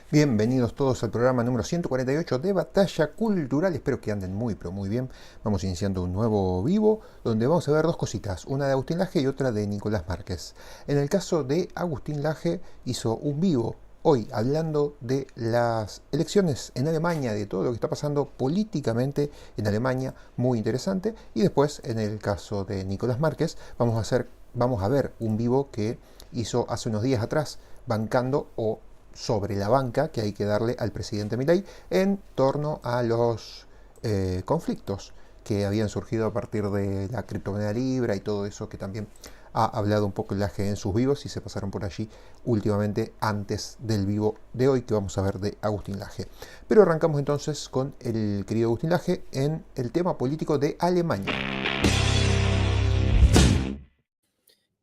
Bienvenidos todos al programa número 148 de Batalla Cultural. Espero que anden muy, pero muy bien. Vamos iniciando un nuevo vivo donde vamos a ver dos cositas, una de Agustín Laje y otra de Nicolás Márquez. En el caso de Agustín Laje hizo un vivo hoy hablando de las elecciones en Alemania, de todo lo que está pasando políticamente en Alemania, muy interesante. Y después, en el caso de Nicolás Márquez, vamos a ver un vivo que hizo hace unos días atrás, bancando o sobre la banca que hay que darle al presidente Milei en torno a los conflictos que habían surgido a partir de la criptomoneda Libra y todo eso que también ha hablado un poco el Laje en sus vivos y se pasaron por allí últimamente antes del vivo de hoy que vamos a ver de Agustín Laje. Pero arrancamos entonces con el querido Agustín Laje en el tema político de Alemania.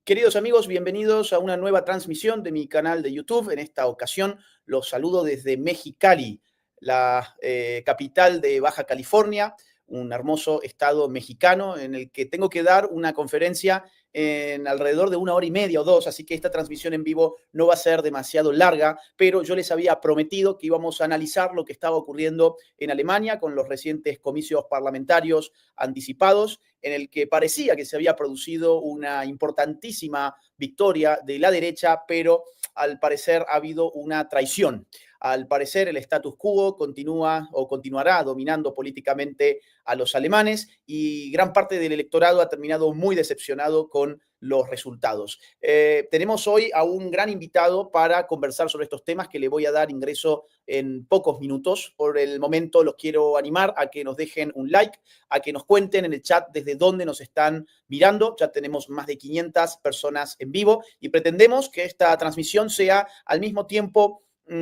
Queridos amigos, bienvenidos a una nueva transmisión de mi canal de YouTube. En esta ocasión los saludo desde Mexicali, la capital de Baja California, un hermoso estado mexicano en el que tengo que dar una conferencia en alrededor de 1 hora y media o 2, así que esta transmisión en vivo no va a ser demasiado larga, pero yo les había prometido que íbamos a analizar lo que estaba ocurriendo en Alemania con los recientes comicios parlamentarios anticipados, en el que parecía que se había producido una importantísima victoria de la derecha, pero al parecer ha habido una traición. Al parecer el status quo continúa o continuará dominando políticamente a los alemanes y gran parte del electorado ha terminado muy decepcionado con los resultados. Tenemos hoy a un gran invitado para conversar sobre estos temas que le voy a dar ingreso en pocos minutos. Por el momento los quiero animar a que nos dejen un like, a que nos cuenten en el chat desde dónde nos están mirando. Ya tenemos más de 500 personas en vivo y pretendemos que esta transmisión sea al mismo tiempo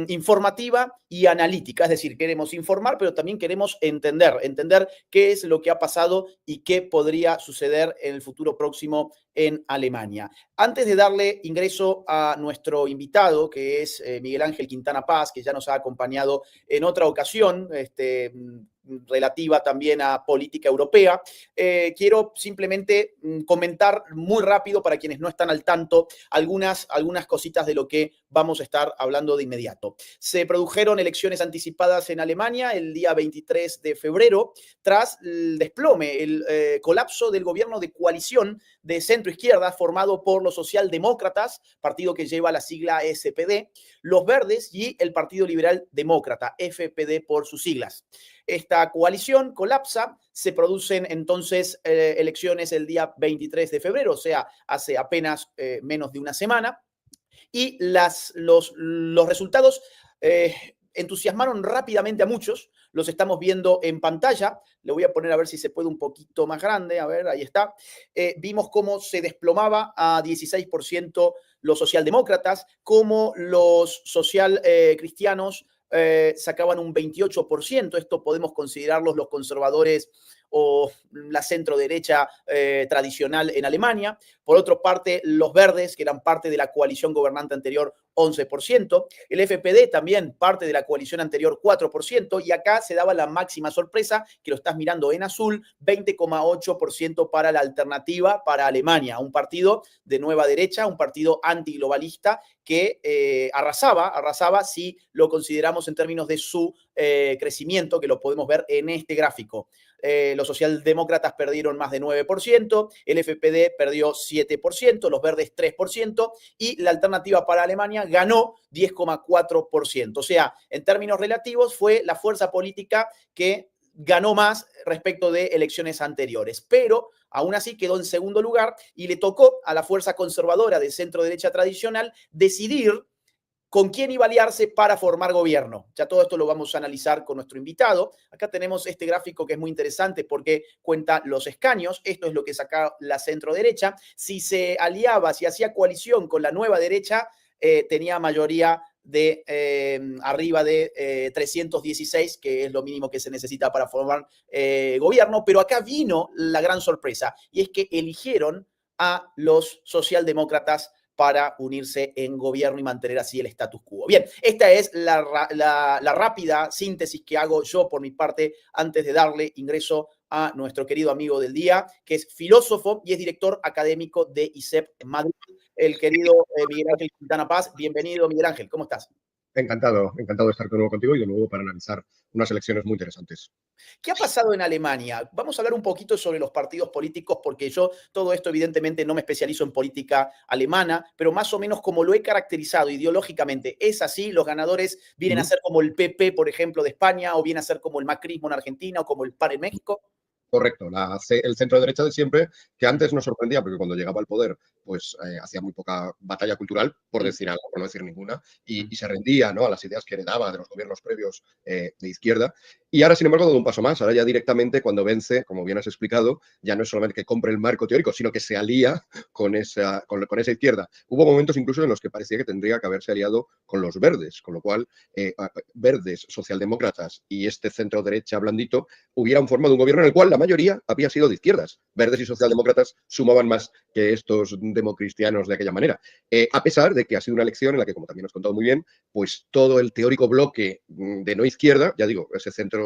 informativa y analítica, es decir, queremos informar, pero también queremos entender qué es lo que ha pasado y qué podría suceder en el futuro próximo en Alemania. Antes de darle ingreso a nuestro invitado, que es Miguel Ángel Quintana Paz, que ya nos ha acompañado en otra ocasión, relativa también a política europea, quiero simplemente comentar muy rápido para quienes no están al tanto algunas cositas de lo que vamos a estar hablando de inmediato. Se produjeron elecciones anticipadas en Alemania el día 23 de febrero tras el desplome, el colapso del gobierno de coalición de centro-izquierda formado por los socialdemócratas, partido que lleva la sigla SPD, los verdes y el Partido Liberal Demócrata, FPD por sus siglas. Esta coalición colapsa, se producen entonces elecciones el día 23 de febrero, o sea, hace apenas menos de una semana, y los resultados entusiasmaron rápidamente a muchos. Los estamos viendo en pantalla. Le voy a poner a ver si se puede un poquito más grande. A ver, ahí está. Vimos cómo se desplomaba a 16% los socialdemócratas, cómo los social cristianos sacaban un 28%. Esto podemos considerarlos los conservadores o la centro derecha tradicional en Alemania. Por otra parte, los verdes, que eran parte de la coalición gobernante anterior, 11%. El FPD también parte de la coalición anterior, 4%. Y acá se daba la máxima sorpresa, que lo estás mirando en azul, 20,8% para la alternativa para Alemania. Un partido de nueva derecha, un partido antiglobalista que arrasaba si lo consideramos en términos de su crecimiento, que lo podemos ver en este gráfico. Los socialdemócratas perdieron más de 9%, el FPD perdió 7%, los verdes 3% y la alternativa para Alemania ganó 10,4%. O sea, en términos relativos fue la fuerza política que ganó más respecto de elecciones anteriores, pero aún así quedó en segundo lugar y le tocó a la fuerza conservadora de centro derecha tradicional decidir con quién iba a aliarse para formar gobierno. Ya todo esto lo vamos a analizar con nuestro invitado. Acá tenemos este gráfico que es muy interesante porque cuenta los escaños. Esto es lo que saca la centro derecha. Si se aliaba, si hacía coalición con la nueva derecha, tenía mayoría de arriba de 316, que es lo mínimo que se necesita para formar gobierno. Pero acá vino la gran sorpresa y es que eligieron a los socialdemócratas para unirse en gobierno y mantener así el status quo. Bien, esta es la rápida síntesis que hago yo por mi parte antes de darle ingreso a nuestro querido amigo del día, que es filósofo y es director académico de ISEP en Madrid, el querido Miguel Ángel Quintana Paz. Bienvenido, Miguel Ángel, ¿cómo estás? Encantado, encantado de estar de nuevo contigo y de nuevo para analizar unas elecciones muy interesantes. ¿Qué ha pasado en Alemania? Vamos a hablar un poquito sobre los partidos políticos, porque yo todo esto evidentemente no me especializo en política alemana, pero más o menos como lo he caracterizado ideológicamente, ¿es así? ¿Los ganadores vienen a Ujú. ser como el PP, por ejemplo, de España, o vienen a ser como el macrismo en Argentina, o como el PAN en México? Correcto, el centro derecha de siempre, que antes nos sorprendía porque cuando llegaba al poder, pues hacía muy poca batalla cultural, por Mm, decir algo, por no decir ninguna, mm. y se rendía, ¿no?, a las ideas que heredaba de los gobiernos previos de izquierda. Y ahora, sin embargo, ha dado un paso más. Ahora ya directamente, cuando vence, como bien has explicado, ya no es solamente que compre el marco teórico, sino que se alía con esa izquierda. Hubo momentos incluso en los que parecía que tendría que haberse aliado con los verdes, con lo cual verdes, socialdemócratas y este centro derecha blandito hubieran formado un gobierno en el cual la mayoría había sido de izquierdas. Verdes y socialdemócratas sumaban más que estos democristianos de aquella manera. A pesar de que ha sido una elección en la que, como también has contado muy bien, pues todo el teórico bloque de no izquierda, ya digo, ese centro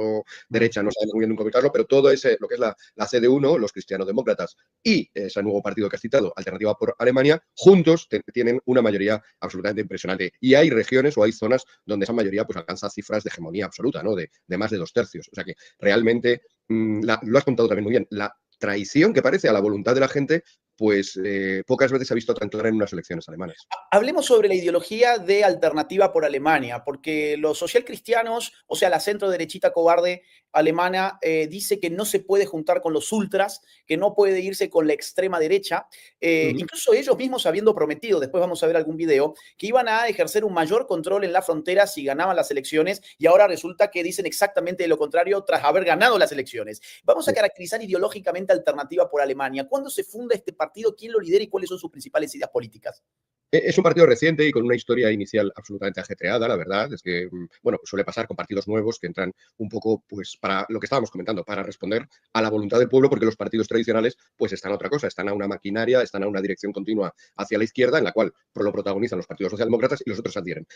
derecha, no sabemos muy bien cómo ubicarlo, pero todo ese, lo que es la CDU, los cristiano-demócratas y ese nuevo partido que has citado, Alternativa por Alemania, juntos tienen una mayoría absolutamente impresionante. Y hay regiones o hay zonas donde esa mayoría pues alcanza cifras de hegemonía absoluta, ¿no? De más de 2/3. O sea que realmente, lo has contado también muy bien, la traición que parece a la voluntad de la gente, pues pocas veces se ha visto tan clara en unas elecciones alemanas. Hablemos sobre la ideología de Alternativa por Alemania, porque los socialcristianos, o sea, la centro derechita cobarde alemana, dice que no se puede juntar con los ultras, que no puede irse con la extrema derecha, Ujú. incluso ellos mismos habiendo prometido, después vamos a ver algún video, que iban a ejercer un mayor control en la frontera si ganaban las elecciones, y ahora resulta que dicen exactamente lo contrario tras haber ganado las elecciones. Vamos a caracterizar ideológicamente Alternativa por Alemania. ¿Cuándo se funda este partido? ¿Quién lo lidera y cuáles son sus principales ideas políticas? Es un partido reciente y con una historia inicial absolutamente ajetreada, la verdad. Es que, bueno, pues suele pasar con partidos nuevos que entran un poco, pues, para lo que estábamos comentando, para responder a la voluntad del pueblo, porque los partidos tradicionales, pues, están a otra cosa, están a una maquinaria, están a una dirección continua hacia la izquierda, en la cual lo protagonizan los partidos socialdemócratas y los otros adhieren.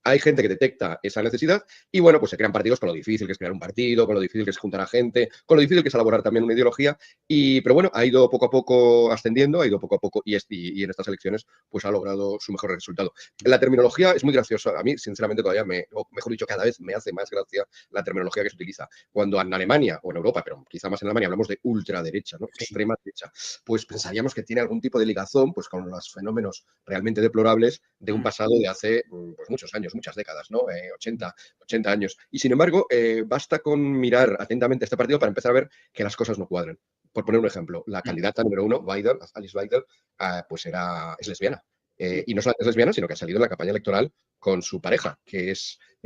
Hay gente que detecta esa necesidad y, bueno, pues se crean partidos con lo difícil que es crear un partido, con lo difícil que es juntar a gente, con lo difícil que es elaborar también una ideología. Pero bueno, ha ido poco a poco ascendiendo, ha ido poco a poco y en estas elecciones pues ha logrado su mejor resultado. La terminología es muy graciosa. A mí, sinceramente, todavía o mejor dicho, cada vez me hace más gracia la terminología que se utiliza. Cuando en Alemania o en Europa, pero quizá más en Alemania, hablamos de ultraderecha, ¿no? Sí. Extrema derecha, pues pensaríamos que tiene algún tipo de ligazón pues con los fenómenos realmente deplorables de un pasado de hace pues, muchos años, muchas décadas, ¿no? 80 años. Y sin embargo, basta con mirar atentamente este partido para empezar a ver que las cosas no cuadran. Por poner un ejemplo, la candidata número uno, Weidel, Alice Weidel, pues es lesbiana. Y no solamente es lesbiana, sino que ha salido en la campaña electoral con su pareja, que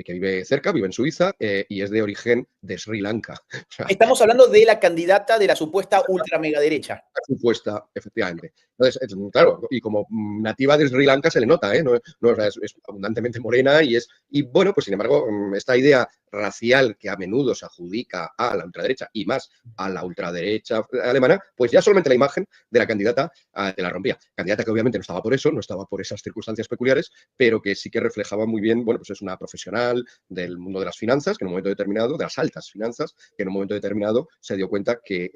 vive cerca, vive en Suiza y es de origen de Sri Lanka. O sea, Estamos hablando de la candidata de la supuesta ultra mega derecha. supuesta, efectivamente. Entonces, claro, y como nativa de Sri Lanka se le nota, ¿eh? O sea, es abundantemente morena y bueno, pues sin embargo, esta idea racial que a menudo se adjudica a la ultraderecha y más a la ultraderecha alemana, pues ya solamente la imagen de la candidata te la rompía. Candidata que obviamente no estaba por eso, no estaba por esas circunstancias peculiares, pero que sí que reflejaba muy bien, bueno, pues es una profesional del mundo de las finanzas, que en un momento determinado, de las altas finanzas, que en un momento determinado se dio cuenta que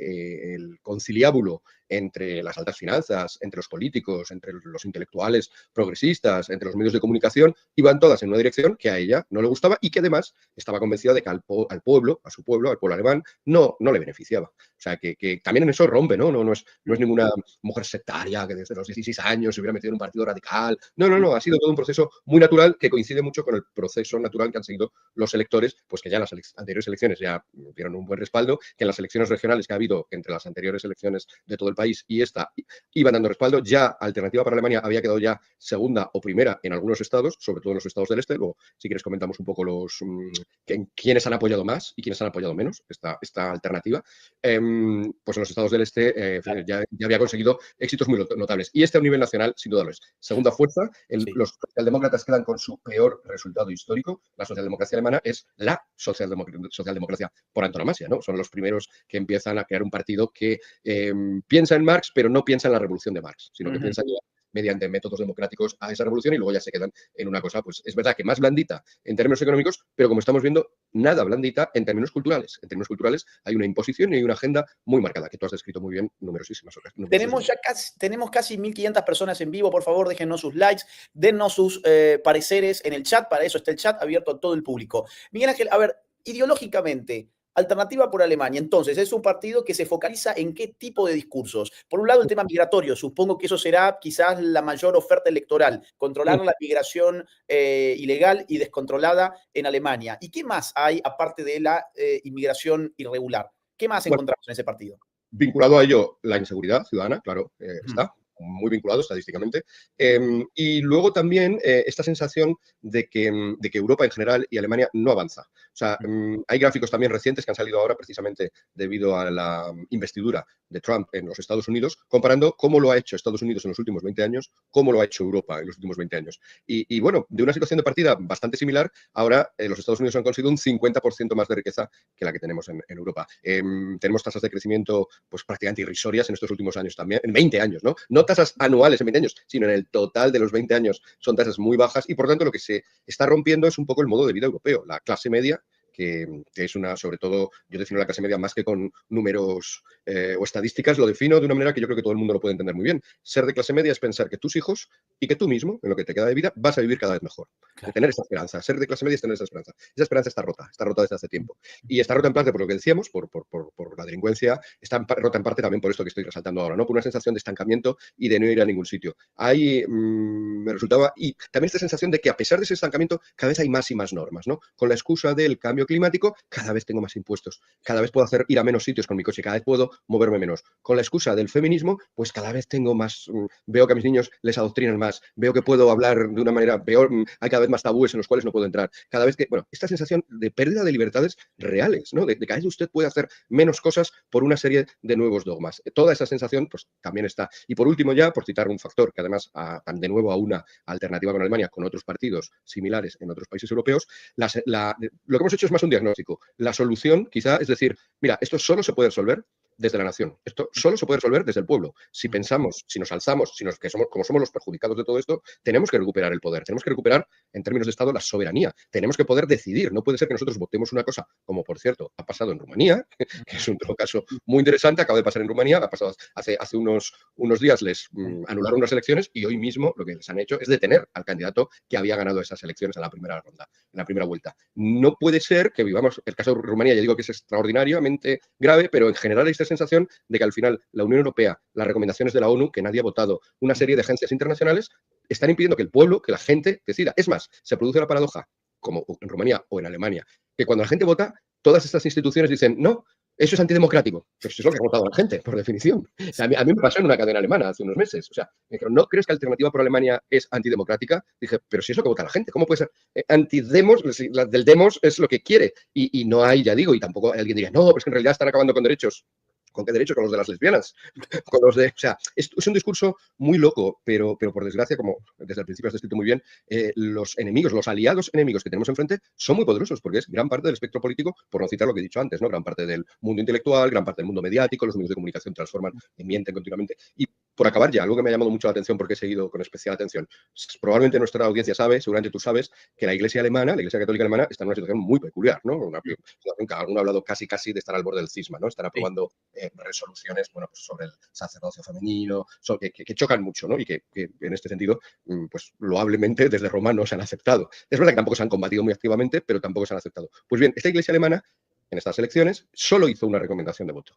el conciliábulo entre las altas finanzas, entre los políticos, entre los intelectuales progresistas, entre los medios de comunicación, iban todas en una dirección que a ella no le gustaba y que además estaba convencida de que al pueblo, a su pueblo, al pueblo alemán, no le beneficiaba. O sea, que también en eso rompe, ¿no? No es ninguna mujer sectaria que desde los 16 años se hubiera metido en un partido radical. No, ha sido todo un proceso muy natural que coincide mucho con el proceso natural que han seguido los electores, pues que ya en las anteriores elecciones ya dieron un buen respaldo, que en las elecciones regionales que ha habido entre las anteriores elecciones de todo el país y esta iban dando respaldo. Ya Alternativa para Alemania había quedado ya segunda o primera en algunos estados, sobre todo en los estados del este. Luego, si quieres, comentamos un poco quiénes han apoyado más y quiénes han apoyado menos esta alternativa. Pues en los estados del este ya había conseguido éxitos muy notables. Y este a un nivel nacional, sin duda lo es. Segunda fuerza, Sí. los socialdemócratas quedan con su peor resultado histórico. La socialdemocracia alemana es la socialdemocracia por antonomasia, ¿no? Son los primeros que empiezan a crear un partido que piensa en Marx, pero no piensa en la revolución de Marx, sino que piensa mediante métodos democráticos a esa revolución y luego ya se quedan en una cosa, pues es verdad que más blandita en términos económicos, pero como estamos viendo, nada blandita en términos culturales. En términos culturales hay una imposición y hay una agenda muy marcada, que tú has descrito muy bien numerosísimas ocasiones. Tenemos casi 1.500 personas en vivo. Por favor, déjennos sus likes, dennos sus pareceres en el chat. Para eso está el chat abierto a todo el público. Miguel Ángel, a ver, ideológicamente, Alternativa por Alemania, entonces, es un partido que se focaliza en qué tipo de discursos. Por un lado, el tema migratorio. Supongo que eso será quizás la mayor oferta electoral, controlar la migración ilegal y descontrolada en Alemania. ¿Y qué más hay aparte de la inmigración irregular? ¿Qué más Bueno, encontramos en ese partido? vinculado a ello, la inseguridad ciudadana, claro, está muy vinculado estadísticamente. Y luego también esta sensación de que Europa en general y Alemania no avanza. O sea, hay gráficos también recientes que han salido ahora precisamente debido a la investidura de Trump en los Estados Unidos, comparando cómo lo ha hecho Estados Unidos en los últimos 20 años, cómo lo ha hecho Europa en los últimos 20 años. Y bueno, de una situación de partida bastante similar, ahora los Estados Unidos han conseguido un 50% más de riqueza que la que tenemos en Europa. Tenemos tasas de crecimiento pues prácticamente irrisorias en estos últimos años también, en 20 años, ¿no? No tasas anuales en 20 años, sino en el total de los 20 años son tasas muy bajas y por tanto lo que se está rompiendo es un poco el modo de vida europeo. La clase media, que es una, sobre todo, yo defino la clase media más que con números o estadísticas, lo defino de una manera que yo creo que todo el mundo lo puede entender muy bien. Ser de clase media es pensar que tus hijos y que tú mismo, en lo que te queda de vida, vas a vivir cada vez mejor. Claro. De tener esa esperanza. Ser de clase media es tener esa esperanza. Esa esperanza está rota desde hace tiempo. Y está rota en parte por lo que decíamos, por la delincuencia, está rota en parte también por esto que estoy resaltando ahora, ¿no? Por una sensación de estancamiento y de no ir a ningún sitio. Ahí me resultaba, y también esta sensación de que a pesar de ese estancamiento, cada vez hay más y más normas, ¿no? Con la excusa del cambio climático, cada vez tengo más impuestos, cada vez puedo ir a menos sitios con mi coche, cada vez puedo moverme menos. Con la excusa del feminismo, pues cada vez tengo más, veo que a mis niños les adoctrinan más, veo que puedo hablar de una manera peor, hay cada vez más tabúes en los cuales no puedo entrar, cada vez que, bueno, esta sensación de pérdida de libertades reales, ¿no? De cada vez usted puede hacer menos cosas por una serie de nuevos dogmas. Toda esa sensación, pues también está. Y por último ya, por citar un factor que además, de nuevo a una alternativa con Alemania, con otros partidos similares en otros países europeos, lo que hemos hecho es más un diagnóstico. La solución quizá es decir, mira, esto solo se puede resolver desde la nación. Esto solo se puede resolver desde el pueblo. Si pensamos, si nos alzamos, como somos los perjudicados de todo esto, tenemos que recuperar el poder, tenemos que recuperar, en términos de Estado, la soberanía. Tenemos que poder decidir. No puede ser que nosotros votemos una cosa, como por cierto ha pasado en Rumanía, que es un caso muy interesante, acaba de pasar en Rumanía, ha pasado hace unos días, les anularon unas elecciones y hoy mismo lo que les han hecho es detener al candidato que había ganado esas elecciones en la primera ronda, en la primera vuelta. No puede ser que vivamos, el caso de Rumanía ya digo que es extraordinariamente grave, pero en general hay esta sensación de que al final la Unión Europea, las recomendaciones de la ONU, que nadie ha votado, una serie de agencias internacionales, están impidiendo que el pueblo, que la gente decida. Es más, se produce la paradoja, como en Rumanía o en Alemania, que cuando la gente vota, todas estas instituciones dicen, no, eso es antidemocrático. Pero eso es lo que ha votado la gente, por definición. O sea, a mí me pasó en una cadena alemana hace unos meses. O sea, me dijeron, ¿no crees que Alternativa por Alemania es antidemocrática? Dije, pero si es lo que vota la gente, ¿cómo puede ser? Antidemos, del demos es lo que quiere. Y no hay, ya digo, y tampoco alguien diría, no, pues que en realidad están acabando con derechos. ¿Con qué derecho? Con los de las lesbianas. Con los de, o sea, es un discurso muy loco, pero por desgracia, como desde el principio has descrito muy bien, los enemigos, los aliados enemigos que tenemos enfrente son muy poderosos, porque es gran parte del espectro político, por no citar lo que he dicho antes, ¿no? Gran parte del mundo intelectual, gran parte del mundo mediático, los medios de comunicación transforman y mienten continuamente. Y por acabar ya, algo que me ha llamado mucho la atención porque he seguido con especial atención. Probablemente nuestra audiencia sabe, seguramente tú sabes, que la Iglesia alemana, la Iglesia Católica Alemana, está en una situación muy peculiar, ¿no? Alguno ha hablado casi de estar al borde del cisma, ¿no? Están aprobando resoluciones, bueno, pues sobre el sacerdocio femenino, que chocan mucho, ¿no? Y que en este sentido, pues loablemente desde Roma no se han aceptado. Es verdad que tampoco se han combatido muy activamente, pero tampoco se han aceptado. Pues bien, esta Iglesia alemana, en estas elecciones, solo hizo una recomendación de voto.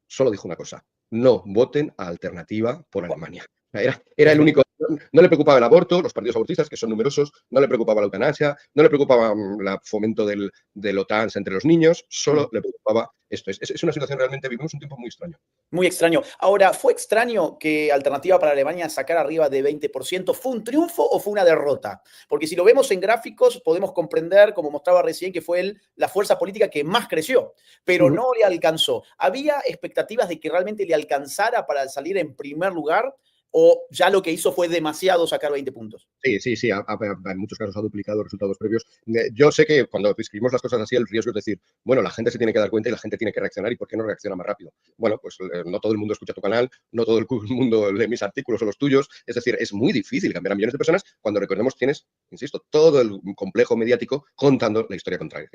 Solo dijo una cosa, no voten a Alternativa por Alemania. Era el único. No le preocupaba el aborto, los partidos abortistas, que son numerosos, no le preocupaba la eutanasia, no le preocupaba el fomento del OTAN entre los niños, solo le preocupaba esto. Es una situación realmente, vivimos un tiempo muy extraño. Muy extraño. Ahora, ¿fue extraño que Alternativa para Alemania sacara arriba de 20%? ¿Fue un triunfo o fue una derrota? Porque si lo vemos en gráficos, podemos comprender, como mostraba recién, que fue la fuerza política que más creció, pero no le alcanzó. ¿Había expectativas de que realmente le alcanzara para salir en primer lugar? o ya lo que hizo fue demasiado sacar 20 puntos? Sí, en muchos casos ha duplicado resultados previos. Yo sé que cuando escribimos las cosas así, el riesgo es decir, bueno, la gente se tiene que dar cuenta y la gente tiene que reaccionar, ¿y por qué no reacciona más rápido? Bueno, pues no todo el mundo escucha tu canal, no todo el mundo lee mis artículos o los tuyos, es decir, es muy difícil cambiar a millones de personas cuando, recordemos, tienes, insisto, todo el complejo mediático contando la historia contraria.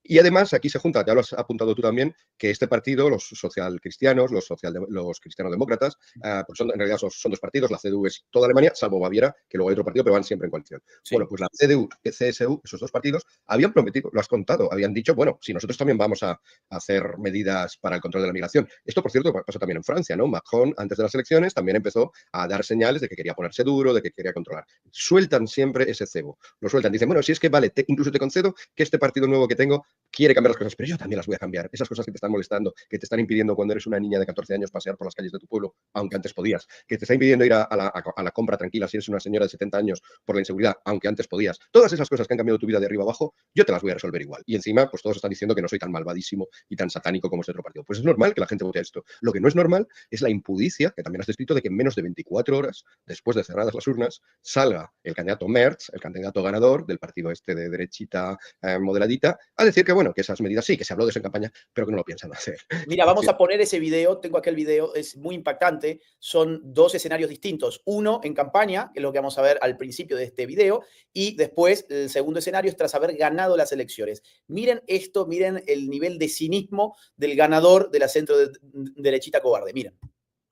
Y además, aquí se junta, ya lo has apuntado tú también, que este partido, los socialcristianos, los cristianodemócratas, pues en realidad son dos partidos, la CDU es toda Alemania, salvo Baviera, que luego hay otro partido, pero van siempre en coalición. Sí. Bueno, pues la CDU y CSU, esos dos partidos, habían prometido, lo has contado, habían dicho, bueno, si nosotros también vamos a hacer medidas para el control de la migración. Esto, por cierto, pasó también en Francia, ¿no? Macron, antes de las elecciones, también empezó a dar señales de que quería ponerse duro, de que quería controlar. Sueltan siempre ese cebo, lo sueltan. Dicen, bueno, si es que vale, incluso te concedo que este partido nuevo que tengo quiere cambiar las cosas, pero yo también las voy a cambiar. Esas cosas que te están molestando, que te están impidiendo cuando eres una niña de 14 años pasear por las calles de tu pueblo, aunque antes podías, que te está impidiendo ir a la compra tranquila si eres una señora de 70 años por la inseguridad, aunque antes podías. Todas esas cosas que han cambiado tu vida de arriba abajo, yo te las voy a resolver igual. Y encima, pues todos están diciendo que no soy tan malvadísimo y tan satánico como este otro partido. Pues es normal que la gente vote esto. Lo que no es normal es la impudicia, que también has descrito, de que en menos de 24 horas, después de cerradas las urnas, salga el candidato Merz, el candidato ganador del partido este de derechita moderadita, a decir que, bueno, que esas medidas sí, que se habló de eso en campaña, pero que no lo piensan hacer. Mira, vamos a poner ese video, tengo aquel video, es muy impactante, son dos escenarios distintos, uno en campaña, que es lo que vamos a ver al principio de este video, y después el segundo escenario es tras haber ganado las elecciones. Miren esto, miren el nivel de cinismo del ganador de la centro derechita cobarde, miren.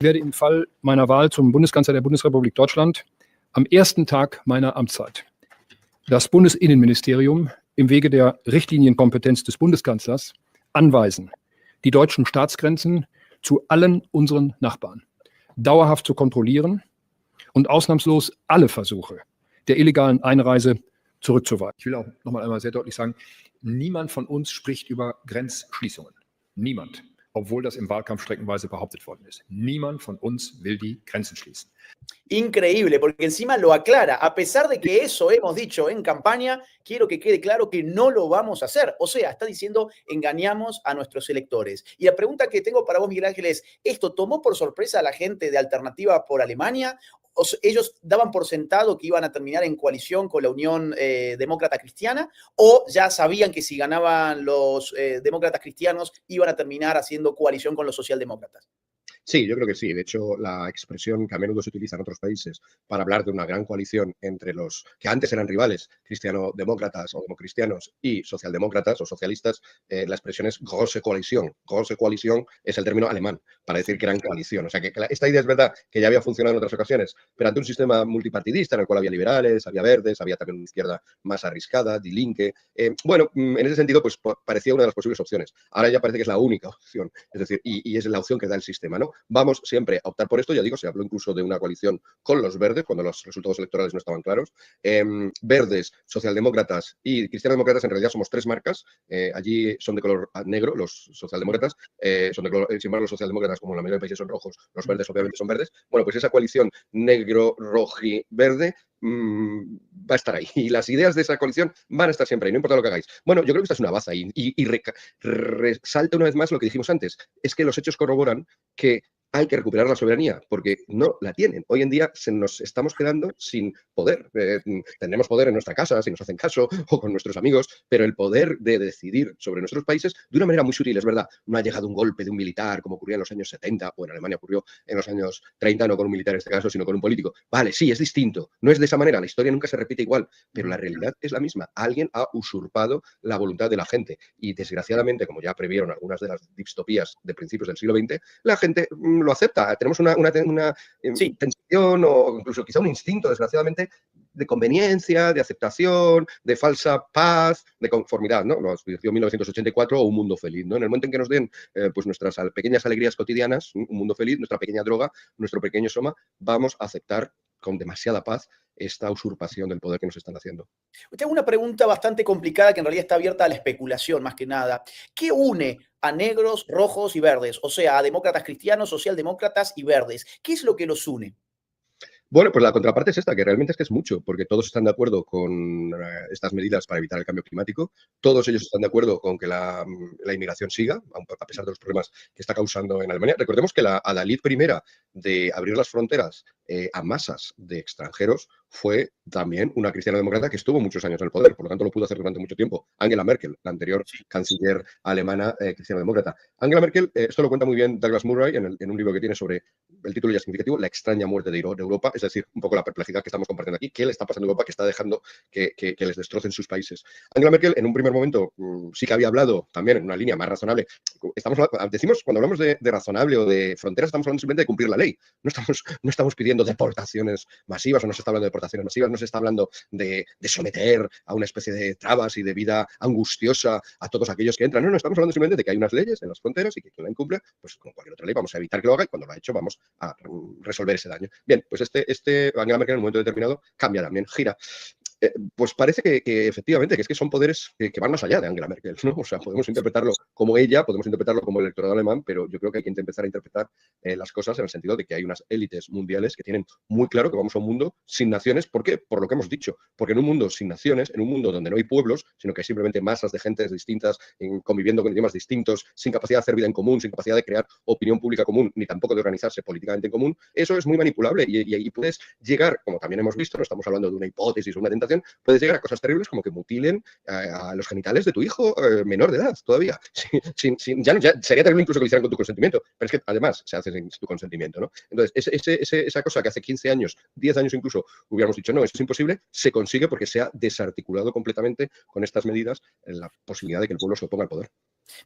Ich werde im Fall meiner Wahl zum Bundeskanzler der Bundesrepublik Deutschland am ersten Tag meiner Amtszeit das Bundesinnenministerium im Wege der Richtlinienkompetenz des Bundeskanzlers anweisen, die deutschen Staatsgrenzen zu allen unseren Nachbarn dauerhaft zu kontrollieren und ausnahmslos alle Versuche der illegalen Einreise zurückzuweisen. Ich will auch noch mal einmal sehr deutlich sagen, niemand von uns spricht über Grenzschließungen. Niemand. Obwohl das im Wahlkampf streckenweise behauptet worden ist. Niemand von uns will die Grenzen schließen. Increíble, porque encima lo aclara. A pesar de que eso hemos dicho en campaña, quiero que quede claro que no lo vamos a hacer. O sea, está diciendo engañamos a nuestros electores. Y la pregunta que tengo para vos, Miguel Ángel, es, ¿esto tomó por sorpresa a la gente de Alternativa por Alemania? ¿Ellos daban por sentado que iban a terminar en coalición con la Unión Demócrata Cristiana? ¿O ya sabían que si ganaban los demócratas cristianos iban a terminar haciendo coalición con los socialdemócratas? Sí, yo creo que sí. De hecho, la expresión que a menudo se utiliza en otros países para hablar de una gran coalición entre los que antes eran rivales, cristiano-demócratas o democristianos y socialdemócratas o socialistas, la expresión es Große Koalition. Große Koalition es el término alemán para decir gran coalición. O sea, que esta idea es verdad que ya había funcionado en otras ocasiones, pero ante un sistema multipartidista en el cual había liberales, había verdes, había también una izquierda más arriscada, Die Linke. Bueno, en ese sentido, pues parecía una de las posibles opciones. Ahora ya parece que es la única opción, es decir, y es la opción que da el sistema, ¿no? Vamos siempre a optar por esto, ya digo, se habló incluso de una coalición con los verdes cuando los resultados electorales no estaban claros. Verdes, socialdemócratas y cristianodemócratas en realidad somos tres marcas, allí son de color negro los socialdemócratas, son de color, sin embargo los socialdemócratas como en la mayoría de países son rojos, los verdes obviamente son verdes. Bueno, pues esa coalición negro, roji, verde va a estar ahí. Y las ideas de esa coalición van a estar siempre ahí, no importa lo que hagáis. Bueno, yo creo que esta es una baza y resalta una vez más lo que dijimos antes. Es que los hechos corroboran que hay que recuperar la soberanía, porque no la tienen. Hoy en día nos estamos quedando sin poder. Tendremos poder en nuestra casa, si nos hacen caso, o con nuestros amigos, pero el poder de decidir sobre nuestros países de una manera muy sutil, es verdad. No ha llegado un golpe de un militar, como ocurría en los años 70, o en Alemania ocurrió en los años 30, no con un militar en este caso, sino con un político. Vale, sí, es distinto. No es de esa manera, la historia nunca se repite igual, pero la realidad es la misma. Alguien ha usurpado la voluntad de la gente. Y desgraciadamente, como ya previeron algunas de las distopías de principios del siglo XX, la gente lo acepta. Tenemos una Sí. tensión o incluso quizá un instinto, desgraciadamente, de conveniencia, de aceptación, de falsa paz, de conformidad, ¿no? Nos dijo 1984 o un mundo feliz, ¿no? En el momento en que nos den pues nuestras pequeñas alegrías cotidianas, un mundo feliz, nuestra pequeña droga, nuestro pequeño soma, vamos a aceptar con demasiada paz esta usurpación del poder que nos están haciendo. Tengo una pregunta bastante complicada que en realidad está abierta a la especulación más que nada. ¿Qué une a negros, rojos y verdes? O sea, a demócratas cristianos, socialdemócratas y verdes. ¿Qué es lo que los une? Bueno, pues la contraparte es esta, que realmente es que es mucho, porque todos están de acuerdo con estas medidas para evitar el cambio climático, todos ellos están de acuerdo con que la inmigración siga, a pesar de los problemas que está causando en Alemania. Recordemos que la adalid primera de abrir las fronteras a masas de extranjeros fue también una cristiana demócrata que estuvo muchos años en el poder, por lo tanto lo pudo hacer durante mucho tiempo. Angela Merkel, la anterior canciller alemana cristiana demócrata. Angela Merkel, esto lo cuenta muy bien Douglas Murray en un libro que tiene sobre el título ya significativo, La extraña muerte de Europa, es decir, un poco la perplejidad que estamos compartiendo aquí, qué le está pasando a Europa que está dejando que les destrocen sus países. Angela Merkel en un primer momento sí que había hablado también en una línea más razonable. Decimos, cuando hablamos de razonable o de fronteras, estamos hablando simplemente de cumplir la ley. No estamos pidiendo deportaciones masivas, o no se está hablando de deportaciones masivas, no se está hablando de someter a una especie de trabas y de vida angustiosa a todos aquellos que entran. No, estamos hablando simplemente de que hay unas leyes en las fronteras y que quien la incumple, pues como cualquier otra ley, vamos a evitar que lo haga y cuando lo ha hecho vamos a resolver ese daño. Bien, pues Angela Merkel en un momento determinado cambia también, gira. Pues parece que efectivamente, que es que son poderes que van más allá de Angela Merkel, ¿no? O sea, podemos interpretarlo como ella, podemos interpretarlo como el electorado alemán, pero yo creo que hay que empezar a interpretar las cosas en el sentido de que hay unas élites mundiales que tienen muy claro que vamos a un mundo sin naciones. ¿Por qué? Por lo que hemos dicho. Porque en un mundo sin naciones, en un mundo donde no hay pueblos, sino que hay simplemente masas de gentes distintas, conviviendo con idiomas distintos, sin capacidad de hacer vida en común, sin capacidad de crear opinión pública común, ni tampoco de organizarse políticamente en común, eso es muy manipulable y puedes llegar, como también hemos visto, no estamos hablando de una hipótesis o una tentación, puedes llegar a cosas terribles como que mutilen a los genitales de tu hijo menor de edad todavía. Ya sería terrible incluso que lo hicieran con tu consentimiento, pero es que además se hace sin tu consentimiento, ¿no? Entonces, esa cosa que hace 15 años, 10 años incluso, hubiéramos dicho, no, eso es imposible, se consigue porque se ha desarticulado completamente con estas medidas la posibilidad de que el pueblo se oponga al poder.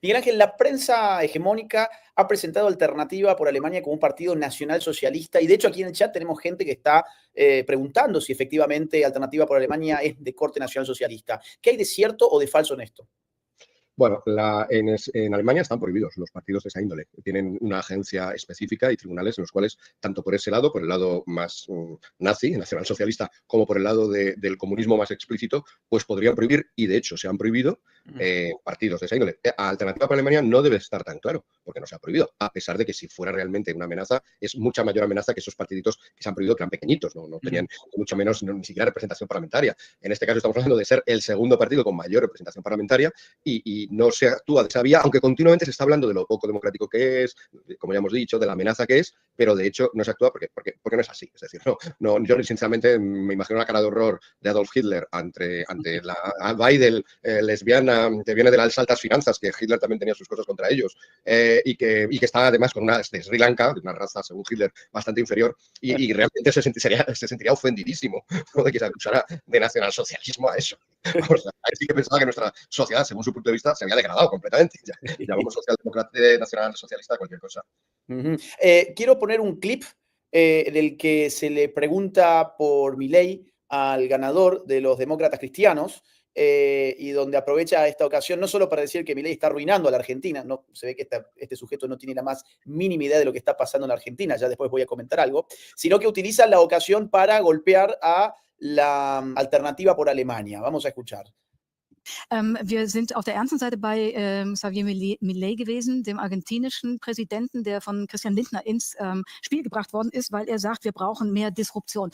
Miguel Ángel, la prensa hegemónica ha presentado Alternativa por Alemania como un partido nacional socialista y de hecho aquí en el chat tenemos gente que está preguntando si efectivamente Alternativa por Alemania es de corte nacional socialista. ¿Qué hay de cierto o de falso en esto? Bueno, en Alemania están prohibidos los partidos de esa índole. Tienen una agencia específica y tribunales en los cuales, tanto por ese lado, por el lado más nazi, nacionalsocialista, como por el lado del comunismo más explícito, pues podrían prohibir, y de hecho se han prohibido, partidos de esa índole. Alternativa para Alemania no debe estar tan claro, porque no se ha prohibido, a pesar de que si fuera realmente una amenaza, es mucha mayor amenaza que esos partiditos que se han prohibido, que eran pequeñitos, no tenían mucho menos, ni siquiera representación parlamentaria. En este caso estamos hablando de ser el segundo partido con mayor representación parlamentaria y no se actúa de esa vía, aunque continuamente se está hablando de lo poco democrático que es, como ya hemos dicho, de la amenaza que es, pero de hecho no se actúa porque no es así. Es decir, yo sinceramente me imagino la cara de horror de Adolf Hitler ante la Weidel, lesbiana, que viene de las altas finanzas, que Hitler también tenía sus cosas contra ellos, y que está además con una de Sri Lanka, de una raza, según Hitler, bastante inferior, y realmente se sentiría ofendidísimo, ¿no?, de que se acusara de nacionalsocialismo a eso. O sea, sí que pensaba que nuestra sociedad, según su punto de vista, se había degradado completamente. Ya llamamos socialdemócrata, nacional socialista, cualquier cosa. Quiero poner un clip en el que se le pregunta por Milei al ganador de los demócratas cristianos y donde aprovecha esta ocasión no solo para decir que Milei está arruinando a la Argentina, no, se ve que este sujeto no tiene la más mínima idea de lo que está pasando en la Argentina, ya después voy a comentar algo, sino que utiliza la ocasión para golpear a la Alternativa por Alemania. Vamos a escuchar. Wir sind auf der ernsten Seite bei Xavier Milei gewesen, dem argentinischen Präsidenten, der von Christian Lindner ins Spiel gebracht worden ist, weil er sagt, wir brauchen mehr Disruption.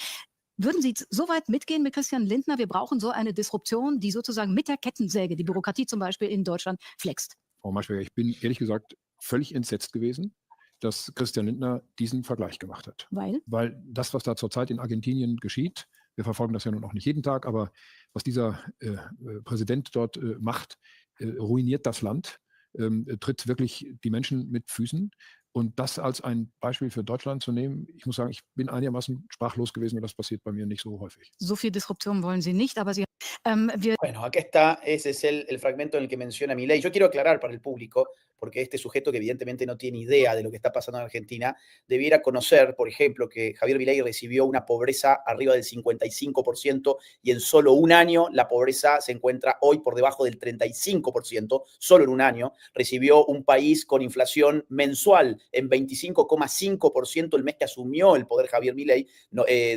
Würden Sie so weit mitgehen mit Christian Lindner? Wir brauchen so eine Disruption, die sozusagen mit der Kettensäge die Bürokratie zum Beispiel in Deutschland flext. Frau Maischberger, ich bin ehrlich gesagt völlig entsetzt gewesen, dass Christian Lindner diesen Vergleich gemacht hat. Weil das, was da zurzeit in Argentinien geschieht, wir verfolgen das ja nun auch nicht jeden Tag, aber was dieser Präsident dort macht, ruiniert das Land, tritt wirklich die Menschen mit Füßen. Und das als ein Beispiel für Deutschland zu nehmen, ich muss sagen, ich bin einigermaßen sprachlos gewesen und das passiert bei mir nicht so häufig. So viel Disruption wollen Sie nicht, aber Sie... Bueno, acá está, ese es el fragmento en el que menciona Milei. Yo quiero aclarar para el público, porque este sujeto que evidentemente no tiene idea de lo que está pasando en Argentina, debiera conocer, por ejemplo, que Javier Milei recibió una pobreza arriba del 55% y en solo un año la pobreza se encuentra hoy por debajo del 35%, solo en un año. Recibió un país con inflación mensual en 25,5% el mes que asumió el poder Javier Milei,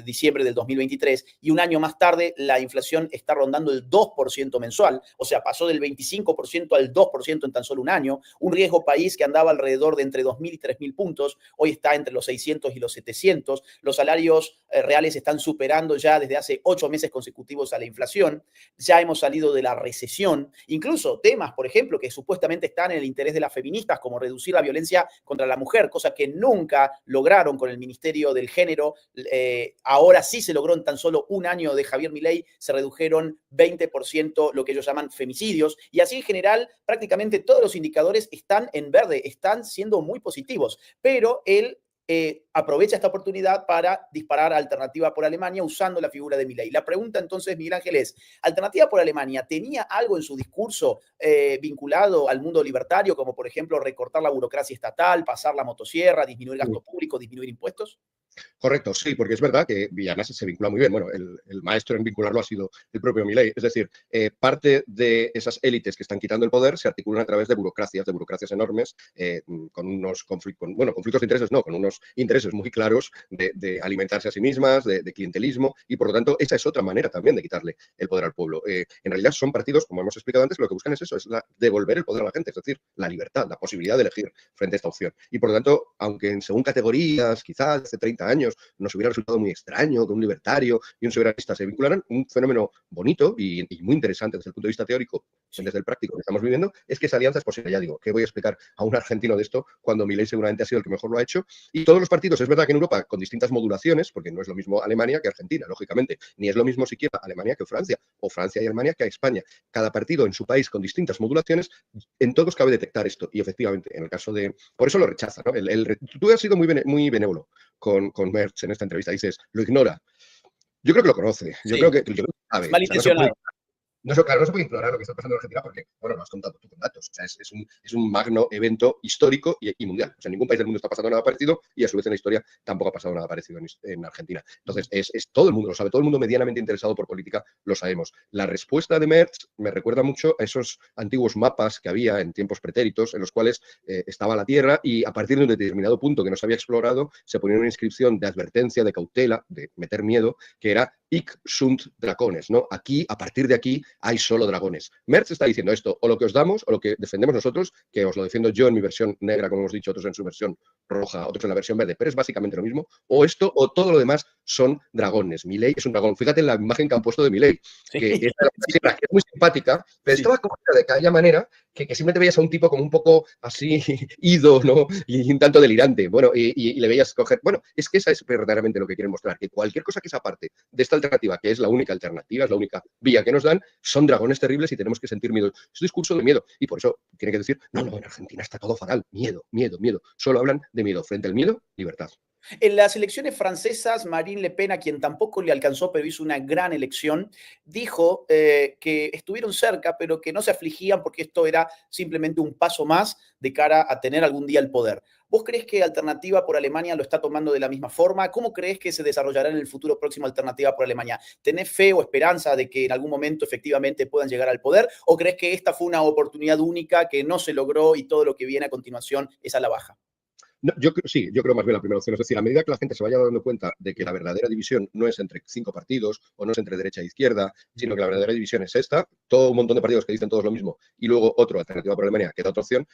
diciembre del 2023, y un año más tarde la inflación está está rondando el 2% mensual, o sea, pasó del 25% al 2% en tan solo un año. Un riesgo país que andaba alrededor de entre 2.000 y 3.000 puntos, hoy está entre los 600 y los 700. Los salarios reales están superando ya desde hace 8 meses consecutivos a la inflación. Ya hemos salido de la recesión. Incluso temas, por ejemplo, que supuestamente están en el interés de las feministas, como reducir la violencia contra la mujer, cosa que nunca lograron con el Ministerio del Género. Ahora sí se logró en tan solo un año de Javier Milei, se redujeron 20% lo que ellos llaman femicidios, y así en general prácticamente todos los indicadores están en verde, están siendo muy positivos, pero él aprovecha esta oportunidad para disparar a Alternativa por Alemania usando la figura de Milei. La pregunta entonces, Miguel Ángel, es, ¿Alternativa por Alemania tenía algo en su discurso vinculado al mundo libertario, como por ejemplo recortar la burocracia estatal, pasar la motosierra, disminuir gasto público, disminuir impuestos? Correcto, sí, porque es verdad que Villanas se vincula muy bien. Bueno, el maestro en vincularlo ha sido el propio Milei. Es decir, parte de esas élites que están quitando el poder se articulan a través de burocracias enormes, con unos conflictos de intereses, no, con unos intereses muy claros de alimentarse a sí mismas, de clientelismo, y por lo tanto esa es otra manera también de quitarle el poder al pueblo. En realidad son partidos, como hemos explicado antes, lo que buscan es eso, es devolver el poder a la gente, es decir, la libertad, la posibilidad de elegir frente a esta opción. Y por lo tanto, aunque según categorías, quizás hace 30 años, nos hubiera resultado muy extraño que un libertario y un soberanista se vincularan, un fenómeno bonito y muy interesante desde el punto de vista teórico, desde el práctico que estamos viviendo, es que esa alianza es posible. Ya digo, ¿qué voy a explicar a un argentino de esto cuando Milei seguramente ha sido el que mejor lo ha hecho? Y todos los partidos, es verdad que en Europa, con distintas modulaciones, porque no es lo mismo Alemania que Argentina, lógicamente, ni es lo mismo siquiera Alemania que Francia, o Francia y Alemania que España. Cada partido en su país con distintas modulaciones, en todos cabe detectar esto. Y efectivamente, en el caso de... Por eso lo rechaza, ¿no? Tú has sido muy benévolo con Merz en esta entrevista. Dices, lo ignora. Yo creo que lo conoce. Yo creo que sabe. Malintencionado. Claro, no se puede ignorar lo que está pasando en Argentina porque, bueno, lo has contado tú con datos. O sea, es un magno evento histórico y mundial. O sea, en ningún país del mundo está pasando nada parecido y a su vez en la historia tampoco ha pasado nada parecido en Argentina. Entonces, todo el mundo lo sabe, todo el mundo medianamente interesado por política lo sabemos. La respuesta de Merz me recuerda mucho a esos antiguos mapas que había en tiempos pretéritos en los cuales estaba la Tierra y a partir de un determinado punto que no se había explorado se ponía una inscripción de advertencia, de cautela, de meter miedo, que era Hic sunt dragones, ¿no? Aquí, a partir de aquí, hay solo dragones. Merz está diciendo esto, o lo que os damos, o lo que defendemos nosotros, que os lo defiendo yo en mi versión negra, como hemos dicho, otros en su versión roja, otros en la versión verde, pero es básicamente lo mismo, o esto, o todo lo demás son dragones. Milei es un dragón. Fíjate en la imagen que han puesto de Milei, que es muy simpática, pero estaba cogida de aquella manera que simplemente veías a un tipo como un poco así ido, ¿no? Y un tanto delirante. Bueno, y le veías coger... Bueno, es que esa es verdaderamente lo que quieren mostrar, que cualquier cosa que sea parte de esta alternativa, que es la única alternativa, es la única vía que nos dan, son dragones terribles y tenemos que sentir miedo. Es un discurso de miedo. Y por eso tiene que decir, no, en Argentina está todo fatal. Miedo, miedo, miedo. Solo hablan de miedo. Frente al miedo, libertad. En las elecciones francesas, Marine Le Pen, a quien tampoco le alcanzó, pero hizo una gran elección, dijo que estuvieron cerca, pero que no se afligían porque esto era simplemente un paso más de cara a tener algún día el poder. ¿Vos crees que Alternativa por Alemania lo está tomando de la misma forma? ¿Cómo crees que se desarrollará en el futuro próximo Alternativa por Alemania? ¿Tenés fe o esperanza de que en algún momento efectivamente puedan llegar al poder? ¿O crees que esta fue una oportunidad única que no se logró y todo lo que viene a continuación es a la baja? No, yo creo más bien la primera opción. Es decir, a medida que la gente se vaya dando cuenta de que la verdadera división no es entre 5 partidos o no es entre derecha e izquierda, sino que la verdadera división es esta, todo un montón de partidos que dicen todos lo mismo y luego otro, Alternativa por Alemania, que da otra opción,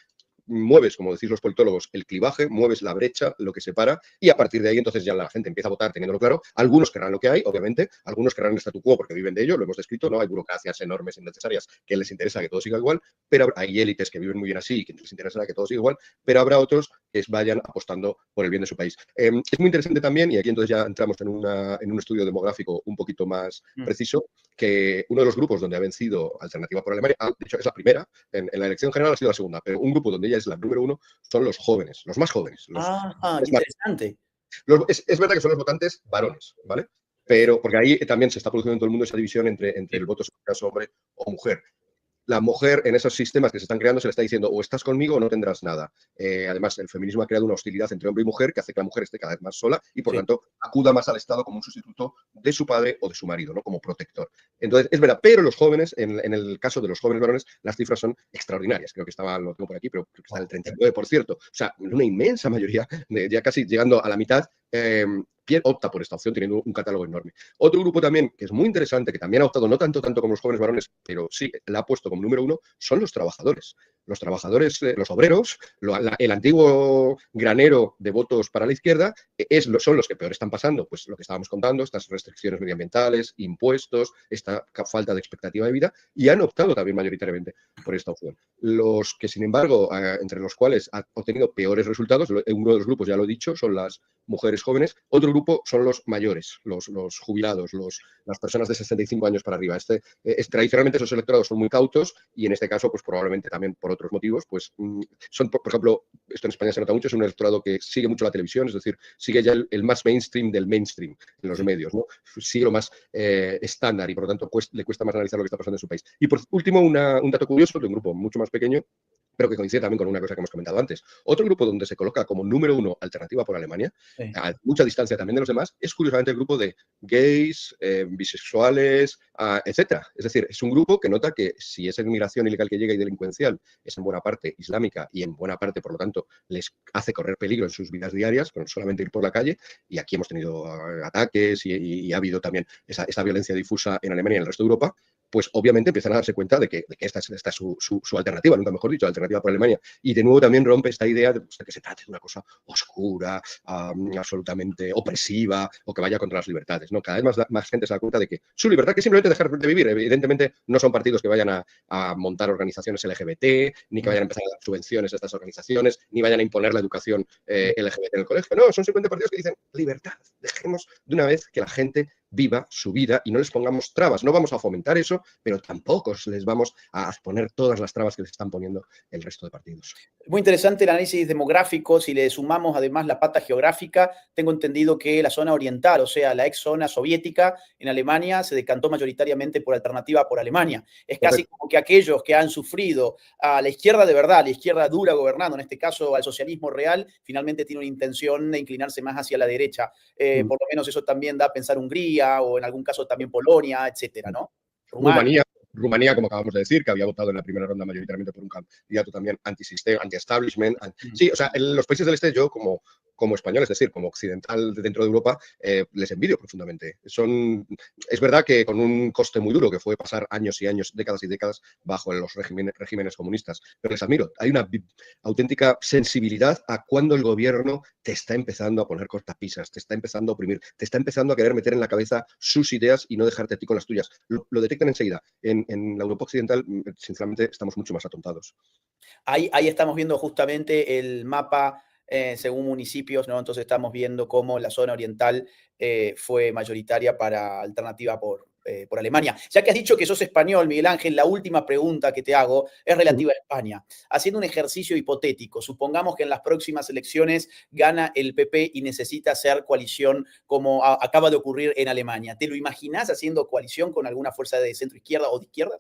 mueves, como decís los politólogos, el clivaje, mueves la brecha, lo que separa, y a partir de ahí entonces ya la gente empieza a votar teniéndolo claro. Algunos querrán lo que hay, obviamente, algunos querrán el statu quo porque viven de ello, lo hemos descrito, ¿no? Hay burocracias enormes, innecesarias, que les interesa que todo siga igual, pero hay élites que viven muy bien así y que les interesará que todo siga igual, pero habrá otros que vayan apostando por el bien de su país. Es muy interesante también, y aquí entonces ya entramos en un estudio demográfico un poquito más preciso, que uno de los grupos donde ha vencido Alternativa por Alemania, de hecho es la primera, en la elección general ha sido la segunda, pero un grupo donde ella es la número 1 son los jóvenes, los más jóvenes. Interesante. Es verdad que son los votantes varones, ¿vale? Pero porque ahí también se está produciendo en todo el mundo esa división entre el voto, en este caso hombre o mujer. La mujer en esos sistemas que se están creando se le está diciendo o estás conmigo o no tendrás nada. Además, el feminismo ha creado una hostilidad entre hombre y mujer que hace que la mujer esté cada vez más sola y, por tanto, acuda más al Estado como un sustituto de su padre o de su marido, ¿no? Como protector. Entonces, es verdad, pero los jóvenes, en el caso de los jóvenes varones, las cifras son extraordinarias. Creo que lo tengo por aquí, pero creo que está el 39%. O sea, una inmensa mayoría, ya casi llegando a la mitad, opta por esta opción teniendo un catálogo enorme. Otro grupo también, que es muy interesante, que también ha optado no tanto como los jóvenes varones, pero sí la ha puesto como número uno, son los trabajadores. Los trabajadores, los obreros, el antiguo granero de votos para la izquierda, son los que peor están pasando, pues lo que estábamos contando, estas restricciones medioambientales, impuestos, esta falta de expectativa de vida, y han optado también mayoritariamente por esta opción. Los que, sin embargo, entre los cuales ha obtenido peores resultados, uno de los grupos, ya lo he dicho, son las mujeres jóvenes. Otro grupo son los mayores, los jubilados, las personas de 65 años para arriba. Tradicionalmente esos electorados son muy cautos y en este caso, pues probablemente también por otros motivos, pues son, por ejemplo, esto en España se nota mucho, es un electorado que sigue mucho la televisión, es decir, sigue ya el más mainstream del mainstream en los medios, ¿no? Sigue lo más estándar y por lo tanto le cuesta más analizar lo que está pasando en su país. Y por último, un dato curioso de un grupo mucho más pequeño, pero que coincide también con una cosa que hemos comentado antes. Otro grupo donde se coloca como número uno Alternativa por Alemania, a mucha distancia también de los demás, es curiosamente el grupo de gays, bisexuales, etcétera. Es decir, es un grupo que nota que si esa inmigración ilegal que llega y delincuencial es en buena parte islámica y en buena parte, por lo tanto, les hace correr peligro en sus vidas diarias, con solamente ir por la calle, y aquí hemos tenido ataques y ha habido también esa violencia difusa en Alemania y en el resto de Europa, pues obviamente empiezan a darse cuenta de que esta es su alternativa, nunca mejor dicho, alternativa por Alemania. Y de nuevo también rompe esta idea de que se trate de una cosa oscura, absolutamente opresiva o que vaya contra las libertades, ¿no? Cada vez más gente se da cuenta de que su libertad, que es simplemente dejar de vivir. Evidentemente no son partidos que vayan a montar organizaciones LGBT, ni que vayan a empezar a dar subvenciones a estas organizaciones, ni vayan a imponer la educación LGBT en el colegio. No, son simplemente partidos que dicen libertad, dejemos de una vez que la gente viva su vida y no les pongamos trabas. No vamos a fomentar eso, pero tampoco les vamos a poner todas las trabas que les están poniendo el resto de partidos. Muy interesante el análisis demográfico. Si le sumamos además la pata geográfica, tengo entendido que la zona oriental, o sea, la ex zona soviética en Alemania, se decantó mayoritariamente por Alternativa por Alemania. Es casi como que aquellos que han sufrido a la izquierda de verdad, a la izquierda dura gobernando, en este caso al socialismo real, finalmente tiene una intención de inclinarse más hacia la derecha. Por lo menos eso también da a pensar Hungría o en algún caso también Polonia, etcétera, ¿no? Rumanía, como acabamos de decir, que había votado en la primera ronda mayoritariamente por un candidato también antisistema, anti-establishment. Sí, o sea, en los países del este yo como español, es decir, como occidental dentro de Europa, les envidio profundamente. Es verdad que con un coste muy duro, que fue pasar años y años, décadas y décadas, bajo los regímenes comunistas, pero les admiro. Hay una auténtica sensibilidad a cuando el gobierno te está empezando a poner cortapisas, te está empezando a oprimir, te está empezando a querer meter en la cabeza sus ideas y no dejarte a ti con las tuyas. Lo detectan enseguida. En la Europa occidental, sinceramente, estamos mucho más atontados. Ahí estamos viendo justamente el mapa según municipios, ¿no? Entonces estamos viendo cómo la zona oriental fue mayoritaria para Alternativa por Alemania. Ya que has dicho que sos español, Miguel Ángel, la última pregunta que te hago es relativa a España. Haciendo un ejercicio hipotético, supongamos que en las próximas elecciones gana el PP y necesita hacer coalición como acaba de ocurrir en Alemania. ¿Te lo imaginás haciendo coalición con alguna fuerza de centro izquierda o de izquierda?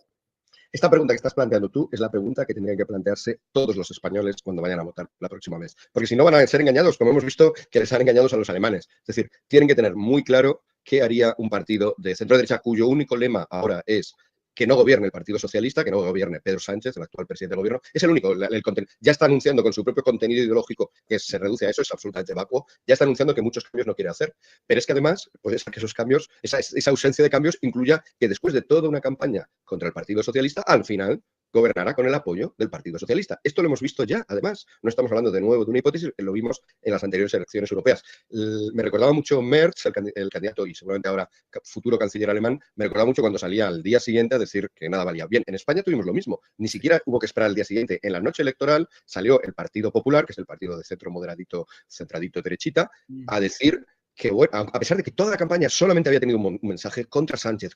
Esta pregunta que estás planteando tú es la pregunta que tendrían que plantearse todos los españoles cuando vayan a votar la próxima vez. Porque si no van a ser engañados, como hemos visto que les han engañado a los alemanes. Es decir, tienen que tener muy claro qué haría un partido de centro-derecha cuyo único lema ahora es que no gobierne el Partido Socialista, que no gobierne Pedro Sánchez, el actual presidente del gobierno. Es el único. Ya está anunciando con su propio contenido ideológico que se reduce a eso, es absolutamente vacuo. Ya está anunciando que muchos cambios no quiere hacer. Pero es que además, pues que esos cambios, esa ausencia de cambios incluya que después de toda una campaña contra el Partido Socialista, al final gobernará con el apoyo del Partido Socialista. Esto lo hemos visto ya, además. No estamos hablando de nuevo de una hipótesis, lo vimos en las anteriores elecciones europeas. Me recordaba mucho Merz, el candidato y seguramente ahora futuro canciller alemán, me recordaba mucho cuando salía al día siguiente a decir que nada valía. Bien, en España tuvimos lo mismo. Ni siquiera hubo que esperar al día siguiente. En la noche electoral salió el Partido Popular, que es el partido de centro moderadito, centradito, derechita, a decir que, bueno, a pesar de que toda la campaña solamente había tenido un mensaje contra Sánchez,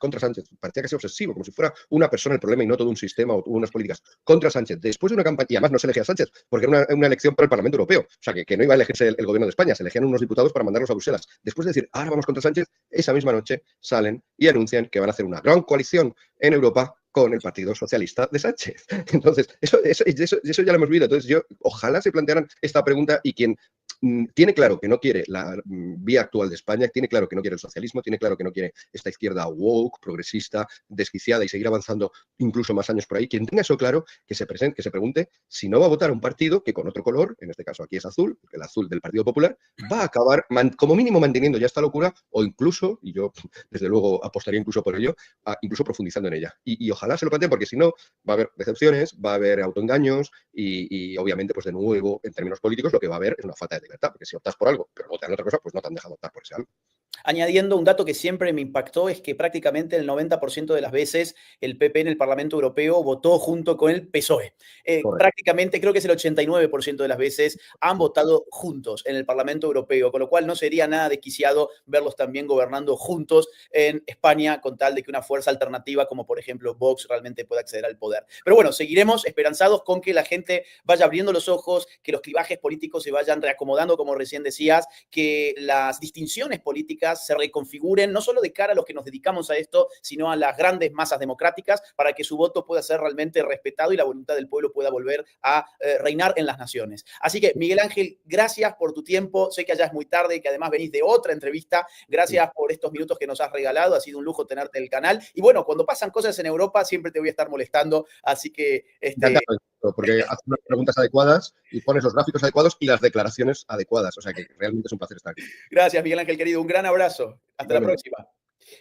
parecía casi obsesivo, como si fuera una persona el problema y no todo un sistema o unas políticas, contra Sánchez, después de una campaña, y además no se elegía a Sánchez, porque era una elección para el Parlamento Europeo, o sea, que no iba a elegirse el gobierno de España, se elegían unos diputados para mandarlos a Bruselas. Después de decir, ahora vamos contra Sánchez, esa misma noche salen y anuncian que van a hacer una gran coalición en Europa con el Partido Socialista de Sánchez. Entonces, eso ya lo hemos visto. Entonces, ojalá se plantearan esta pregunta y quien tiene claro que no quiere la vía actual de España, tiene claro que no quiere el socialismo, tiene claro que no quiere esta izquierda woke, progresista, desquiciada y seguir avanzando incluso más años por ahí. Quien tenga eso claro, que se pregunte si no va a votar a un partido que con otro color, en este caso aquí es azul, el azul del Partido Popular, va a acabar como mínimo manteniendo ya esta locura o incluso, y yo desde luego apostaría incluso por ello, incluso profundizando en ella. Y ojalá se lo planteen, porque si no va a haber decepciones, va a haber autoengaños y obviamente, pues de nuevo, en términos políticos, lo que va a haber es una falta de libertad, porque si optas por algo, pero votas en otra cosa, pues no te han dejado optar por ese algo. Añadiendo un dato que siempre me impactó, es que prácticamente el 90% de las veces el PP en el Parlamento Europeo votó junto con el PSOE. Prácticamente creo que es el 89% de las veces han votado juntos en el Parlamento Europeo, con lo cual no sería nada desquiciado verlos también gobernando juntos en España, con tal de que una fuerza alternativa como por ejemplo Vox realmente pueda acceder al poder. Pero bueno, seguiremos esperanzados con que la gente vaya abriendo los ojos, que los clivajes políticos se vayan reacomodando, como recién decías, que las distinciones políticas se reconfiguren, no solo de cara a los que nos dedicamos a esto, sino a las grandes masas democráticas, para que su voto pueda ser realmente respetado y la voluntad del pueblo pueda volver a reinar en las naciones. Así que, Miguel Ángel, gracias por tu tiempo. Sé que allá es muy tarde y que además venís de otra entrevista. Gracias por estos minutos que nos has regalado. Ha sido un lujo tenerte en el canal. Y bueno, cuando pasan cosas en Europa, siempre te voy a estar molestando. Así que... porque haces las preguntas adecuadas y pones los gráficos adecuados y las declaraciones adecuadas. O sea que realmente es un placer estar aquí. Gracias, Miguel Ángel, querido. Un gran abrazo. Hasta la próxima.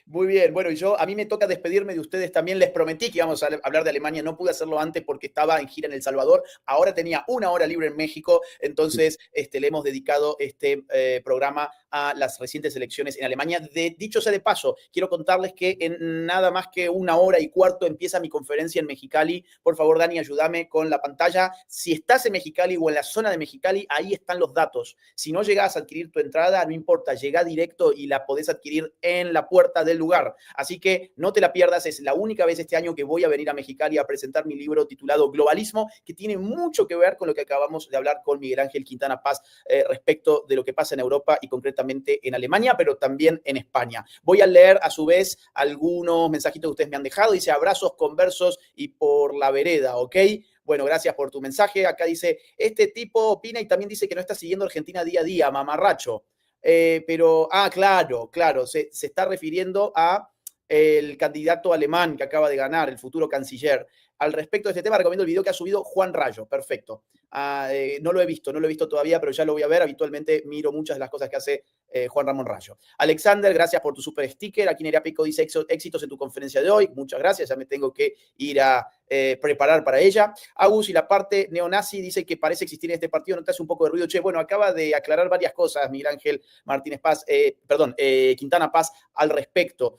Muy bien, bueno, y a mí me toca despedirme de ustedes también. Les prometí que íbamos a hablar de Alemania, no pude hacerlo antes porque estaba en gira en El Salvador. Ahora tenía una hora libre en México, entonces le hemos dedicado este programa a las recientes elecciones en Alemania. Dicho sea de paso, quiero contarles que en nada más que una hora y cuarto empieza mi conferencia en Mexicali. Por favor, Dani, ayúdame con la pantalla. Si estás en Mexicali o en la zona de Mexicali, ahí están los datos. Si no llegas a adquirir tu entrada, no importa, llega directo y la podés adquirir en la puerta del lugar. Así que no te la pierdas, es la única vez este año que voy a venir a Mexicali a presentar mi libro titulado Globalismo, que tiene mucho que ver con lo que acabamos de hablar con Miguel Ángel Quintana Paz respecto de lo que pasa en Europa y concretamente en Alemania, pero también en España. Voy a leer a su vez algunos mensajitos que ustedes me han dejado. Dice: abrazos, conversos y por la vereda, ¿ok? Bueno, gracias por tu mensaje. Acá dice: este tipo opina y también dice que no está siguiendo Argentina día a día, mamarracho. Pero, claro, se está refiriendo a el candidato alemán que acaba de ganar, el futuro canciller. Al respecto de este tema, recomiendo el video que ha subido Juan Rayo. Perfecto. No lo he visto todavía, pero ya lo voy a ver. Habitualmente miro muchas de las cosas que hace Juan Ramón Rayo. Alexander, gracias por tu super sticker. Aquí Nerea Pico dice: éxitos en tu conferencia de hoy. Muchas gracias, ya me tengo que ir a preparar para ella. Agus, y la parte neonazi dice que parece existir en este partido. ¿No te hace un poco de ruido? Che, bueno, acaba de aclarar varias cosas Miguel Ángel Martínez Paz, Quintana Paz al respecto.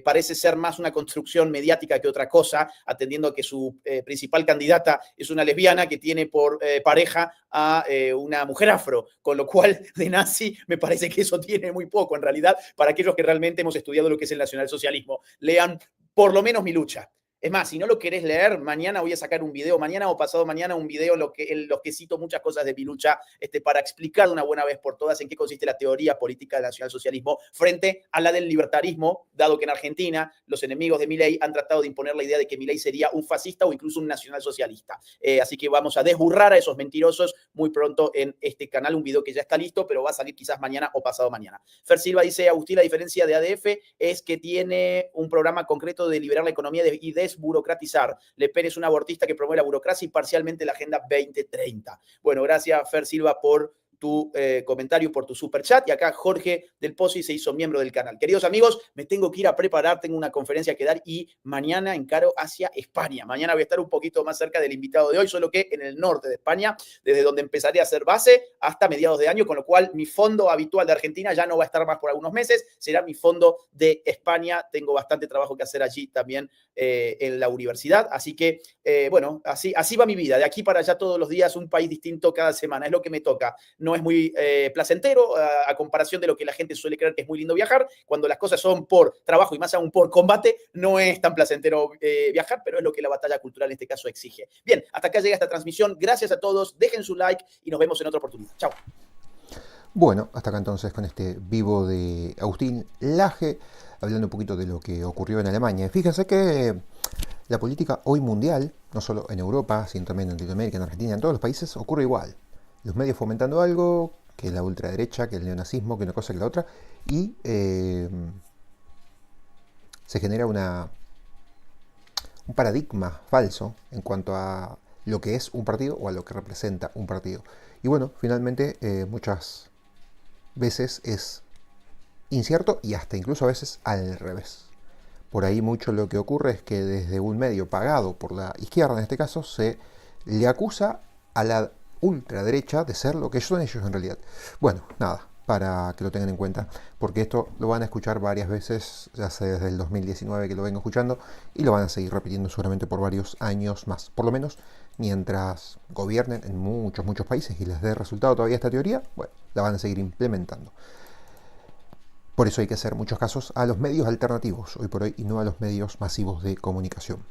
Parece ser más una construcción mediática que otra cosa, atendiendo a que su principal candidata es una lesbiana que tiene por pareja a una mujer afro, con lo cual de nazi me parece que eso tiene muy poco en realidad para aquellos que realmente hemos estudiado lo que es el nacionalsocialismo. Lean por lo menos Mi lucha. Es más, si no lo querés leer, mañana voy a sacar un video, mañana o pasado mañana un video en los que cito muchas cosas de Mi lucha para explicar de una buena vez por todas en qué consiste la teoría política del nacionalsocialismo frente a la del libertarismo, dado que en Argentina los enemigos de Milei han tratado de imponer la idea de que Milei sería un fascista o incluso un nacionalsocialista. Así que vamos a desburrar a esos mentirosos muy pronto en este canal, un video que ya está listo, pero va a salir quizás mañana o pasado mañana. Fer Silva dice: Agustín, la diferencia de ADF es que tiene un programa concreto de liberar la economía y desburocratizar. Le Pen es un abortista que promueve la burocracia y parcialmente la Agenda 2030. Bueno, gracias Fer Silva por tu comentario, por tu super chat. Y acá Jorge del Pozzi se hizo miembro del canal. Queridos amigos, me tengo que ir a preparar, tengo una conferencia que dar y mañana encaro hacia España. Mañana voy a estar un poquito más cerca del invitado de hoy, solo que en el norte de España, desde donde empezaré a hacer base hasta mediados de año, con lo cual mi fondo habitual de Argentina ya no va a estar más por algunos meses, será mi fondo de España. Tengo bastante trabajo que hacer allí también en la universidad, así que bueno, así va mi vida, de aquí para allá todos los días, un país distinto cada semana, es lo que me toca. No es muy placentero a comparación de lo que la gente suele creer que es muy lindo viajar. Cuando las cosas son por trabajo y más aún por combate, no es tan placentero viajar, pero es lo que la batalla cultural en este caso exige. Bien, hasta acá llega esta transmisión. Gracias a todos, dejen su like y nos vemos en otra oportunidad. Chao. Bueno, hasta acá entonces con este vivo de Agustín Laje, hablando un poquito de lo que ocurrió en Alemania. Fíjense que la política hoy mundial, no solo en Europa, sino también en Latinoamérica, en Argentina, en todos los países, ocurre igual. Los medios fomentando algo, que la ultraderecha, que el neonazismo, que una cosa que la otra, y se genera un paradigma falso en cuanto a lo que es un partido o a lo que representa un partido. Y bueno, finalmente muchas veces es incierto y hasta incluso a veces al revés. Por ahí mucho lo que ocurre es que desde un medio pagado por la izquierda, en este caso, se le acusa a la ultraderecha de ser lo que son ellos en realidad. Bueno, nada, para que lo tengan en cuenta, porque esto lo van a escuchar varias veces, ya sé desde el 2019 que lo vengo escuchando, y lo van a seguir repitiendo seguramente por varios años más. Por lo menos mientras gobiernen en muchos países y les dé resultado todavía esta teoría, bueno, la van a seguir implementando. Por eso hay que hacer muchos casos a los medios alternativos hoy por hoy y no a los medios masivos de comunicación.